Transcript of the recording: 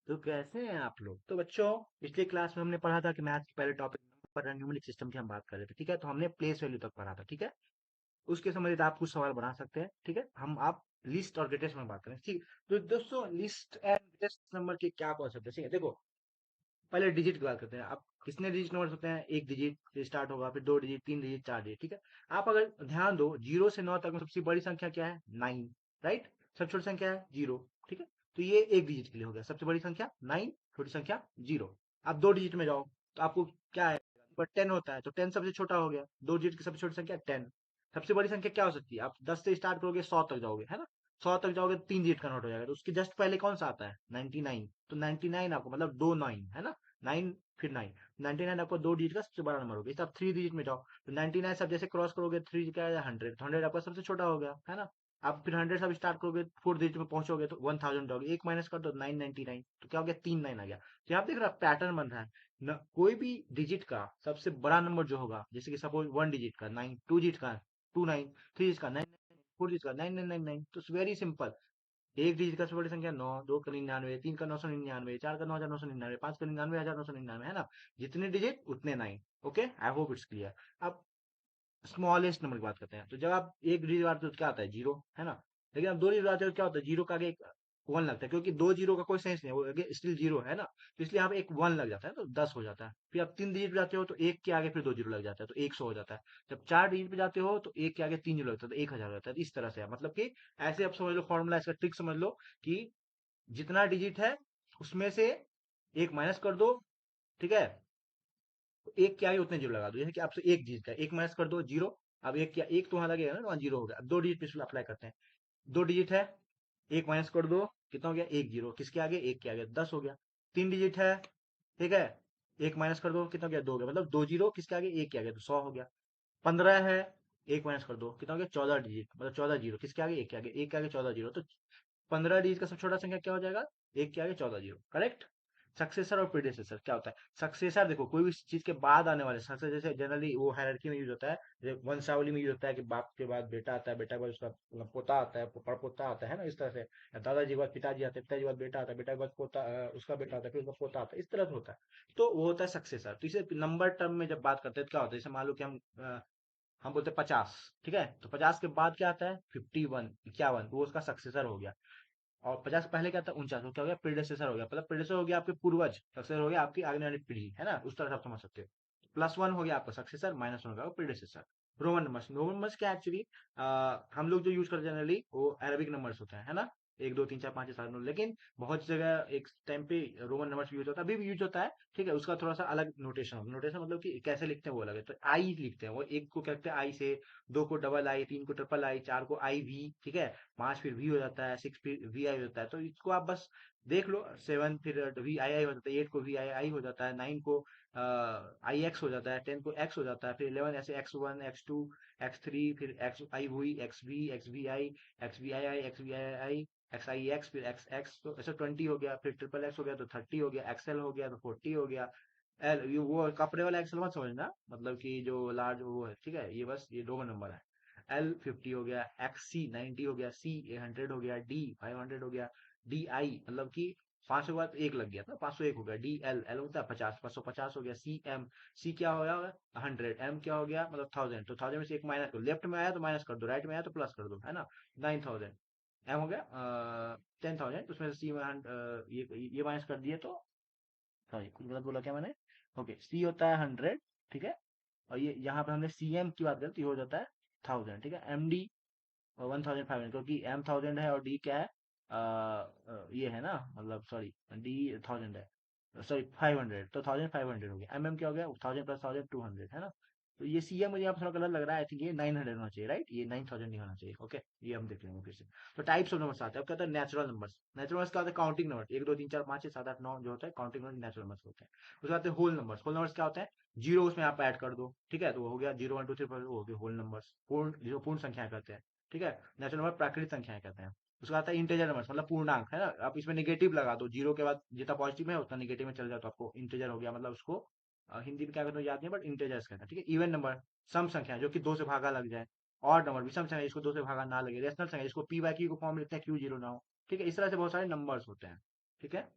तो कैसे हैं आप लोग? तो बच्चों, पिछले क्लास में हमने पढ़ा था कि मैथ के पहले टॉपिक पर न्यूमेरिक सिस्टम की हम बात कर रहे थे, ठीक है? तो हमने प्लेस वैल्यू तक पढ़ा था, ठीक है? उसके संबंधित आप कुछ सवाल बना सकते हैं, ठीक है? हम आप लिस्ट और ग्रेटेस्ट में बात करें, ठीक। तो दोस्तों, लिस्ट एंड ग्रेटेस्ट नंबर के क्या कॉन्सेप्ट है, ठीक है? देखो, पहले डिजिट की बात करते हैं। अब कितने डिजिट नंबर होते हैं? एक डिजिट से स्टार्ट होगा, फिर दो डिजिट, तीन डिजिट, चार डिजिट, ठीक है? आप अगर ध्यान दो, जीरो से नौ तक में सबसे बड़ी संख्या क्या है? Nine, right? सबसे छोटी संख्या है जीरो, ठीक है? तो ये एक डिजिट के लिए हो गया, सबसे बड़ी संख्या नाइन, छोटी संख्या जीरो। आप दो डिजिट में जाओ तो आपको क्या है? पर टेन होता है, तो टेन सबसे छोटा हो गया, दो डिजिट की सबसे छोटी संख्या टेन। सबसे बड़ी संख्या क्या हो सकती है? आप 10 से स्टार्ट करोगे, 100 तक जाओगे, है ना? 100 तक जाओगे तो तीन डिजिट का नोट हो जाएगा, तो उसके जस्ट पहले कौन सा आता है? 99। तो 99 आपको मतलब दो नाइन, है ना? नाइन, फिर नाइन। 99 आपको दो डिजिट का सबसे बड़ा नंबर हो गया। इसे आप थ्री डिजिट में जाओ तो 99 सब जैसे क्रॉस करोगे, थ्री क्या है? हंड्रेड। तो हंड्रेड आपका सबसे छोटा हो गया, है ना? आप फिर हंड्रेड सब स्टार्ट करोगे, फोर डिजिट में पहुंचोगे तो 1000 जाओगे, एक माइनस कर दो, 999। तो क्या हो गया? तीन नाइन आ गया। तो यहाँ पे देख रहा पैटर्न बन रहा है न, कोई भी डिजिट का सबसे बड़ा नंबर जो होगा, जैसे कि सपोज वन डिजिट का नाइन, टू डिजिट का टू नाइन, थ्री डिजिट का नाइन, फोर डिजिट का नाइन नाइन नाइन नाइन। तो वेरी सिंपल। एक डिजिट का सबसे बड़ी संख्या नौ, दो का निन्यानवे, तीन का 999, चार का 9999, पांच का 99,999, है ना? जितने डिजिट उतने nine. Okay, I hope it's clear. अब स्मॉलेस्ट नंबर की बात करते हैं। तो जब आप एक डिजिट आते हो तो क्या आता है? जीरो, है ना? लेकिन आप दो डिजिट आते हो तो क्या होता है? जीरो का आगे एक वन लगता है, क्योंकि दो जीरो का कोई सेंस नहीं है, वो आगे स्टिल जीरो है ना? तो इसलिए यहाँ पे एक वन लग जाता है, तो 10 हो जाता है। फिर आप तीन डिजिट पे जाते हो तो एक के आगे फिर दो जीरो लग जाता है, तो 100 हो जाता है। जब चार डिजिट पे जाते हो तो एक के आगे तीन जीरो लगता है, तो 1000 हो जाता है। तो इस तरह से है, मतलब कि ऐसे आप समझ लो, फॉर्मूला इसका ट्रिक समझ लो कि जितना डिजिट है उसमें से एक माइनस कर दो, ठीक है? तो एक क्या है? उतने जीरो लगा दो। जैसे कि आपसे एक डिजिट है, एक माइनस कर दो, जीरो। अब एक क्या, एक तो वहां लगेगा ना, तो वहां जीरो हो गया। अब दो डिजिट पे अप्लाई करते हैं। दो डिजिट है, एक माइनस कर दो, कितना हो गया? एक जीरो, किसके आगे? एक के आगे, 10 हो गया। तीन डिजिट है, ठीक है? एक माइनस कर दो, कितना हो गया? दो हो गया, मतलब दो जीरो किसके आगे? एक के आगे, तो 100 हो गया। 15 है, एक माइनस कर दो, कितना हो गया? 14 डिजिट, मतलब 14 जीरो किसके आगे? एक के आगे, एक के आगे 14 जीरो। तो 15 डिजिट का सबसे छोटा संख्या क्या हो जाएगा? एक के आगे 14 जीरो, करेक्ट? सक्सेसर और प्रीडेसेसर क्या होता है? सक्सेसर देखो, कोई भी चीज के बाद आने वाले सक्सेसर, जैसे जनरली वो हायरार्की में यूज होता है, जैसे वंशावली में यूज होता है कि बाप के बाद बेटा आता है, बेटा के बाद उसका मतलब पोता आता है, परपोता आता है ना? इस तरह से। या दादाजी के बाद पिताजी आते हैं, पिताजी के बाद बेटा आता है, बेटा के बाद पोता, उसका बेटा आता है, फिर उसका पोता आता है, इस तरह से होता है। तो वो होता है सक्सेसर। तो इसे नंबर टर्म में जब बात करते हैं तो क्या होता है? जैसे मान लो कि हम बोलते हैं 50, ठीक है? तो 50 के बाद क्या आता है? 51, 51, तो वो उसका सक्सेसर हो गया। और 50 से पहले क्या था? 49, तो क्या हो गया? प्रीडेसेसर हो गया। मतलब प्रीडेसेसर हो गया आपके पूर्वज, सक्सेसर हो गया आपकी आगे वाली पीढ़ी, है ना? उस तरह से आप समझ सकते हो। प्लस वन हो गया आपका सक्सेसर, माइनस वन हो गया प्रीडेसेसर। रोमन नंबर्स क्या एक्चुअली, हम लोग जो यूज करते हैं जनरली वो अरेबिक नंबर्स होते हैं, है ना? एक दो तीन चार पाँच छह सात नौ, लेकिन बहुत सी जगह एक टाइम पे रोमन नंबर्स यूज होता है, अभी भी यूज होता है, ठीक है? उसका थोड़ा सा अलग नोटेशन, नोटेशन मतलब कि कैसे लिखते हैं वो अलग है। तो आई लिखते हैं, वो एक को कहते हैं आई से, दो को डबल आई, तीन को ट्रिपल आई, चार को आई वी, ठीक है? पांच फिर वी हो जाता है, सिक्स फिर वी आई हो जाता है। तो इसको आप बस देख लो, सेवन फिर वी आई आई हो जाता है, एट को वी आई आई हो जाता है, नाइन को आई एक्स हो जाता है, टेन को एक्स हो जाता है, फिर इलेवन ऐसे X one, X two, X three, फिर एक्स आई हुई, X V I, X V I I, X V I I, X I X, फिर एक्स एक्स, तो ऐसे 20 हो गया, फिर ट्रिपल एक्स हो गया तो 30 हो गया, एक्सएल हो गया तो 40 हो गया। एल ये वो कपड़े वाला एक्सएल मत समझना, मतलब कि जो लार्ज वो है, ठीक है? ये बस ये दो नंबर है। एल 50 हो गया, एक्स सी 90 हो गया, सी 100 हो गया, डी 500 हो गया, डी आई मतलब कि 500 के बाद एक लग गया था, 501 हो गया, डी एल, एल होता है 50, 550 हो गया, सी एम, सी क्या हो गया? 100, एम क्या हो गया? मतलब 1000, तो 1000 में से एक माइनस करो, लेफ्ट में आया तो माइनस कर दो, राइट में आया तो प्लस कर दो, है ना? 9000। एम हो गया 10,000, उसमें से सी में ये माइनस कर दिए तो, सॉरी कुछ गलत बोला क्या मैंने? ओके, सी होता है 100, ठीक है? और ये यहाँ पे हमने सी एम की बात करी तो ये हो जाता है 1000, ठीक है? एम डी 1500, क्योंकि एम 1000 है और डी क्या है? ये है ना, मतलब सॉरी, डी 1000 है, सॉरी 500, तो 1500 हो गया। एम क्या हो गया? 1000 प्लस 1200, है ना? तो ये सी एम मुझे यहाँ पे थोड़ा गलत लग रहा है, आई थिंक ये 900 होना चाहिए, राइट? ये 9000 नहीं होना चाहिए। ओके, ये हम देख लेंगे फिर से। तो टाइप्स ऑफ नंबर्स आते हैं। अब कहते हैं नेचुरल नंबर्स। नेचुरल नंबर्स क्या होता है? काउंटिंग नंबर, एक दो तीन चार पाँच छह सात आठ नौ जो होता है काउंटिंग नंबर, नेचुरल नंबर्स होते हैं। उसके बाद होल नंबर्स। होल नंबर्स क्या होते हैं? जीरो उसमें आप ऐड कर दो, ठीक है? तो वो हो गया zero one two three four, वो हो गया होल नंबर्स, पूर्ण, जिसको पूर्ण संख्या कहते हैं, ठीक है? नेचुरल नंबर प्राकृतिक संख्याएं कहते हैं। उसका आता है इंटीजर नंबर्स, मतलब पूर्णांक, है ना? आप इसमें नेगेटिव लगा दो, जीरो के बाद जितना पॉजिटिव है उतना नेगेटिव में चल जाए तो आपको इंटीजर हो गया, मतलब उसको हिंदी में क्या कहते हैं याद नहीं, बट इंटीजर्स कहते हैं, ठीक है? इवन नंबर, सम संख्या जो कि दो से भागा लग जाए। ऑड नंबर, विषम संख्या जिसको दो से भागा ना लगे। रेशनल संख्या जिसको पी बाई क्यू को फॉर्म लिखते हैं, क्यू जीरो ना हो, ठीक है? इस तरह से बहुत सारे नंबर्स होते हैं, ठीक है?